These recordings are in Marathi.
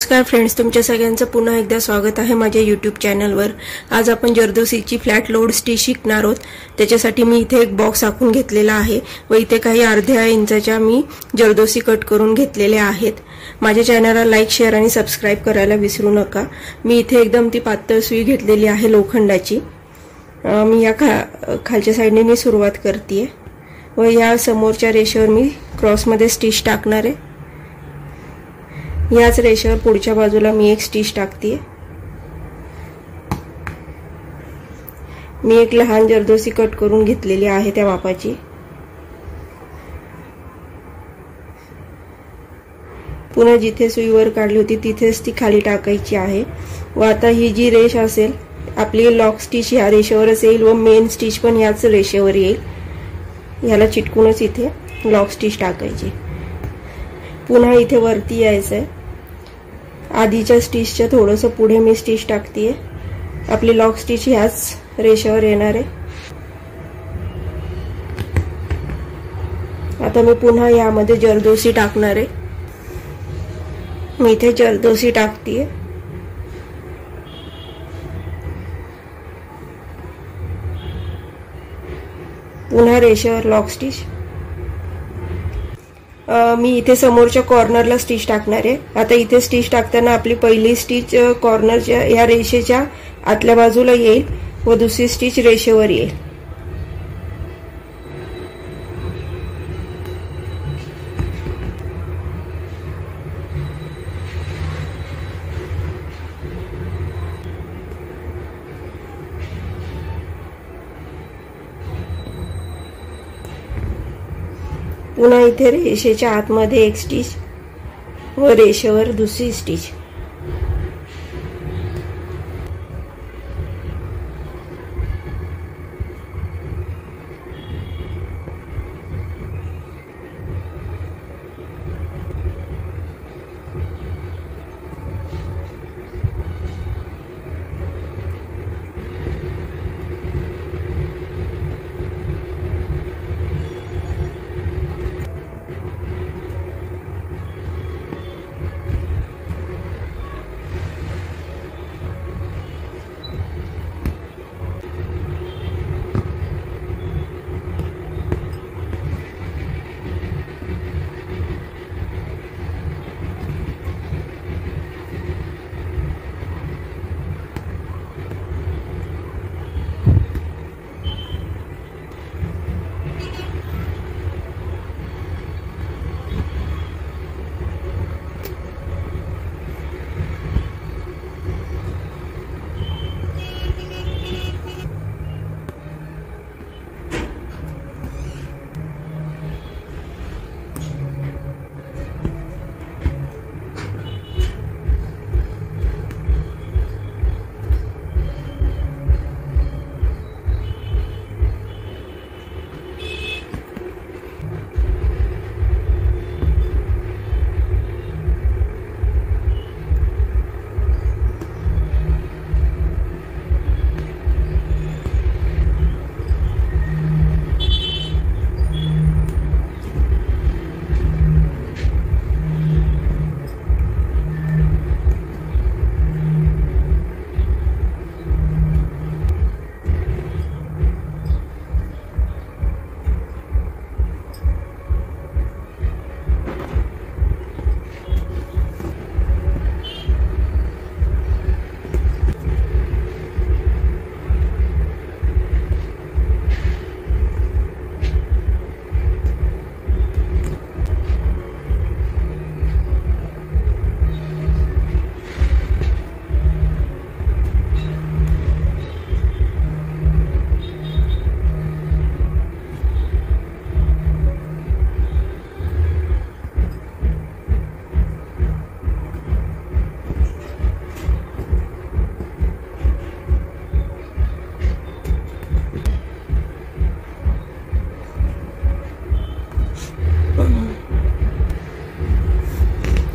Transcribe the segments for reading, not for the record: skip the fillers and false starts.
नमस्कार फ्रेंड्स, तुमच्या सगळ्यांचं पुन्हा एकदा स्वागत आहे माझ्या यूट्यूब चॅनलवर। आज आपण जरदोसीची फ्लॅट लोड स्टिच शिकणार आहोत। त्याच्यासाठी मी इथे एक बॉक्स आखून घेतलेला आहे व इथे काही अर्ध्या इंचाच्या मी जरदोसी कट करून घेतलेले आहेत। माझ्या चॅनलला लाईक, शेअर आणि सबस्क्राइब करायला विसरू नका। मी इथे एकदम ती पातळ सुई घेतलेली आहे लोखंडाची। मी या खालच्या साइडने मी सुरुवात करतेय व या समोरच्या रेषेवर मी क्रॉस मध्ये स्टिच टाकणार आहे। याच रेषेवर पुढच्या बाजूला मी एक स्टिच टाकते। मी एक लहान जरदोसी कट करून घेतलेली आहे त्या मापाची। पुन्हा जिथे सुई वर काढली होती तिथेच ती खाली टाकायची आहे व आता ही जी रेष असेल आपली लॉक स्टिच या रेषेवरच येईल व मेन स्टिच पण याच रेषेवर येईल। याला चिटकूनच इथे लॉक स्टिच टाकायची। पुन्हा इथे वरती यायचं आहे। आधीच्या स्टिचच्या थोडंसं पुढे मी स्टिच टाकतेय। आपली लॉक स्टिच ह्याच रेषेवर येणार आहे। आता मी पुन्हा यामध्ये जरदोसी टाकणार आहे। मी इथे जरदोसी टाकतेय। पुन्हा रेषेवर लॉक स्टिच। मी इथे समोरच्या कॉर्नरला स्टिच टाकणार आहे। आता इथे स्टिच टाकताना आपली पहिली स्टिच कॉर्नरच्या या रेषेच्या आतल्या बाजूला येईल व दुसरी स्टिच रेषेवर येईल। पुन्हा इथे रेषेच्या आतमध्ये एक स्टिच व रेषेवर दुसरी स्टिच।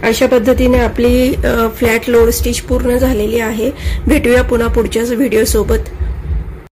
अशा पद्धतीने आपली फ्लॅट लोड स्टिच पूर्ण झालेली आहे। भेटूया पुन्हा पुढच्या व्हिडिओ सोबत।